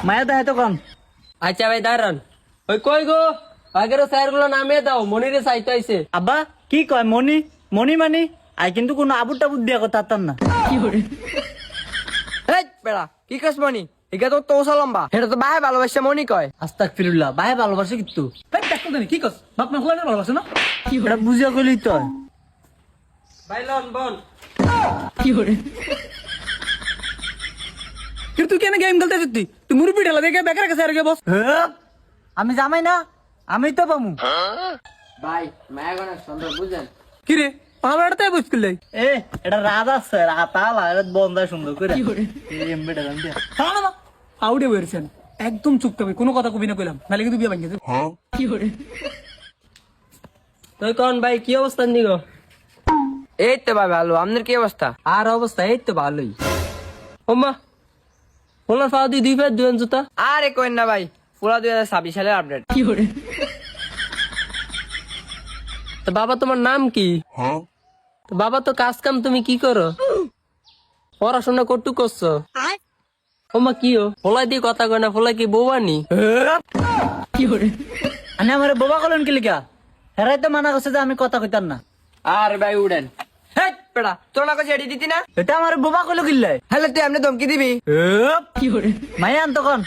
মায়া দেয় তো কন। আচ্ছা ভাই দাঁড়ান, ওই কই গো আগের স্যার গুলো নামে দাও, মনিরে চাইতে আইছে। আব্বা কি কয় মনি মনি মানি আই কিন্তু কোনো আবুর টাবুর দিয়া কথা তার না। এই বেড়া কি কস মনি, এটা তো তোসা লম্বা, এটা তো ভাই ভালোবাসে মনি কয়। আস্তাগফিরুল্লাহ, ভাই ভালোবাসে কিন্তু কি কস বাপ মা খোলা ভালোবাসে না? এটা বুঝিয়া কইলি তো। ভাই লন বল। কিন্তু তুই কেন গেম খেলতে যেতি? তুই মুরব্বি ঢেলা দেখে বেকার কাছে আর গে বস। আমি জামাই না, আমি তো পামু। ভাই মায়া গণের সুন্দর বুঝেন। কি রে পাহাড়টাই বুঝ করলে? এ এটা রাজা স্যার আতালা এটা বন্ধা সুন্দর করে এমবিটা জান দিয়া। না না আউডে বেরছেন, একদম চুপ থাকবি, কোনো কথা কবি না কইলাম, নালে কিন্তু বিয়ে ভাঙিয়ে দেব। তুই কোন ভাই কি অবস্থা নিগো? এই তো ভাই ভালো, আপনার কি অবস্থা? আর অবস্থা এই তো ভালোই। ওমা ওনার ফাও দি দুই ফের দুজন জুতা। আরে কইন না ভাই, পুরা 2026 সালের আপডেট। তো বাবা তোমার নাম কি? তো বাবা তো কাজ কাম তুমি কি করো? পড়াশোনা কটু করছো? ওমা কিও ফলাই দিয়ে কথা কয় না, ফলাই কি বৌবানি? আমি আমার বাবা কলেন কি লিখা হেরাই তো মানা করছে যে আমি কথা কইতাম না। আর ভাই উড়েন। হেই পেড়া তোর না কাছে এডি দিতি না? এটা আমার বাবা কইলো কিল্লাই। হ্যালো তুই এমনি ধমকি দিবি? মায়া আন তখন